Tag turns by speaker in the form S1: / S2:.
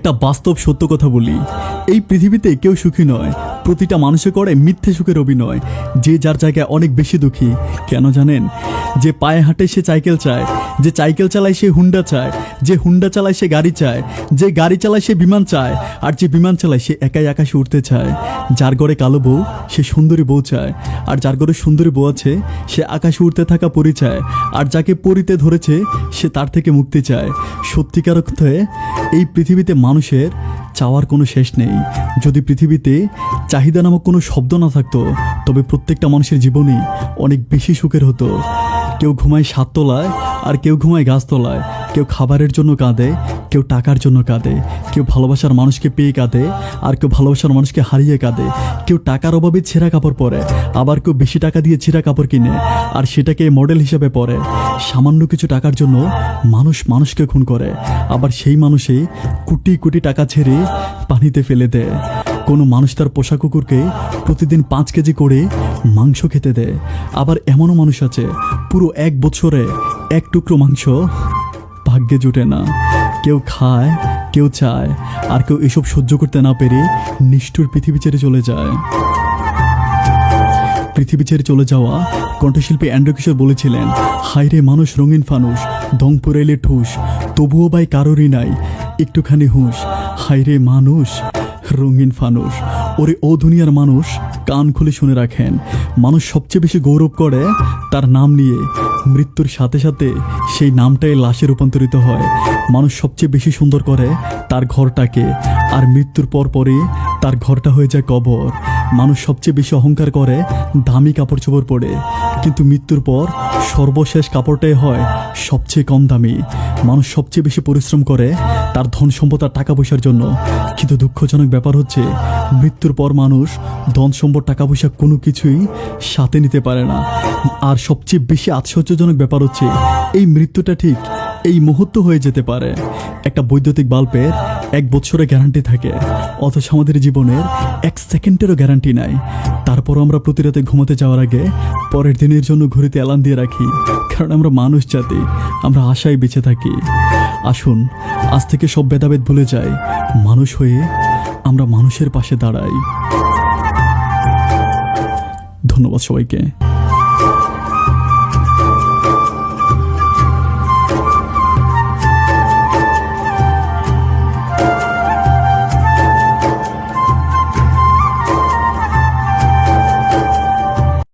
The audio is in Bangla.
S1: একটা বাস্তব সত্য কথা বলি, এই পৃথিবীতে কেউ সুখী নয়। প্রতিটা মানুষে করে মিথ্যে সুখের অভিনয়। যে যার জায়গায় অনেক বেশি দুঃখী। কেন জানেন? যে পায়ে হাঁটে সে সাইকেল চায়, যে সাইকেল চালায় সে হুন্ডা চায়, যে হুন্ডা চালায় সে গাড়ি চায়, যে গাড়ি চালায় সে বিমান চায়, আর যে বিমান চালায় সে একাই আকাশে উঠতে চায়। যার ঘরে কালো বউ সে সুন্দরী বউ চায়, আর যার ঘরে সুন্দরী বউ আছে সে আকাশে উঠতে থাকা পরি চায়, আর যাকে পরিতে ধরেছে সে তার থেকে মুক্তি চায়। সত্যিকার অর্থে এই পৃথিবীতে মানুষের চাওয়ার কোনো শেষ নেই। যদি পৃথিবীতে চাহিদা নামক কোনো শব্দ না থাকতো, তবে প্রত্যেকটা মানুষের জীবনই অনেক বেশি সুখের হতো। কেউ ঘুমায় সাততলায়, আর কেউ ঘুমায় গাছতলায়। কেউ খাবারের জন্য কাঁদে, কেউ টাকার জন্য কাঁদে। কেউ ভালোবাসার মানুষকে পেয়ে কাঁদে, আর কেউ ভালোবাসার মানুষকে হারিয়ে কাঁদে। কেউ টাকার অভাবে ছেঁড়া কাপড় পরে, আবার কেউ বেশি টাকা দিয়ে ছেঁড়া কাপড় কিনে আর সেটাকে মডেল হিসেবে পরে। সামান্য কিছু টাকার জন্য মানুষ মানুষকে খুন করে, আবার সেই মানুষই কোটি কোটি টাকা ছেড়ে পানিতে ফেলে দেয়। কোনো মানুষ তার পোষা কুকুরকে প্রতিদিন 5 কেজি করে মাংস খেতে দেয়। আবার এমনও মানুষ আছে পুরো 1 বছরে 1 টুকরো মাংস ভাগ্যে জুটে না। কেউ খায়, কেউ চায়, আর কেউ এসব সহ্য করতে না পেরে নিষ্ঠুর পৃথিবী ছেড়ে চলে যায়। পৃথিবী ছেড়ে চলে যাওয়া কণ্ঠশিল্পী অ্যান্ড্রু কিশোর বলেছিলেন, হায়রে মানুষ রঙিন ফানুষ, দং পুরাইলে ঠুস, তবুও ভাই কারোরই নাই একটুখানি হুঁশ। হায়রে মানুষ রঙিন ফানুষ। ওরে ও দুনিয়ার মানুষ, কান খুলে শুনে রাখেন, মানুষ সবচেয়ে বেশি গৌরব করে তার নাম নিয়ে। মৃত্যুর সাথে সাথে সেই নামটাই লাশে রূপান্তরিত হয়। মানুষ সবচেয়ে বেশি সুন্দর করে তার ঘরটাকে, আর মৃত্যুর পর পরে তার ঘরটা হয়ে যায় কবর। মানুষ সবচেয়ে বেশি অহংকার করে দামি কাপড় চোপড় পরে, কিন্তু মৃত্যুর পর সর্বশেষ কাপড়টাই হয় সবচেয়ে কম দামি। মানুষ সবচেয়ে বেশি পরিশ্রম করে তার ধন সম্পদ আর টাকা পয়সার জন্য, কিন্তু দুঃখজনক ব্যাপার হচ্ছে মৃত্যুর পর মানুষ ধন সম্পদ টাকা পয়সা কোনো কিছুই সাথে নিতে পারে না। আর সবচেয়ে বেশি আশ্চর্যজনক ব্যাপার হচ্ছে এই মৃত্যুটা ঠিক এই মুহূর্ত হয়ে যেতে পারে। একটা বৈদ্যুতিক বাল্বের 1 বছরের গ্যারান্টি থাকে, অথচ আমাদের জীবনের 1 সেকেন্ডেরও গ্যারান্টি নাই। তারপর আমরা প্রতি রাতে ঘুমাতে যাওয়ার আগে পরের দিনের জন্য ঘড়িতে অ্যালার্ম দিয়ে রাখি, কারণ আমরা মানুষ জাতি, আমরা আশায় বেঁচে থাকি। আসুন আজ থেকে সব ভেদাভেদ ভুলে যাই, মানুষ হয়ে আমরা মানুষের পাশে দাঁড়াই। ধন্যবাদ সবাইকে।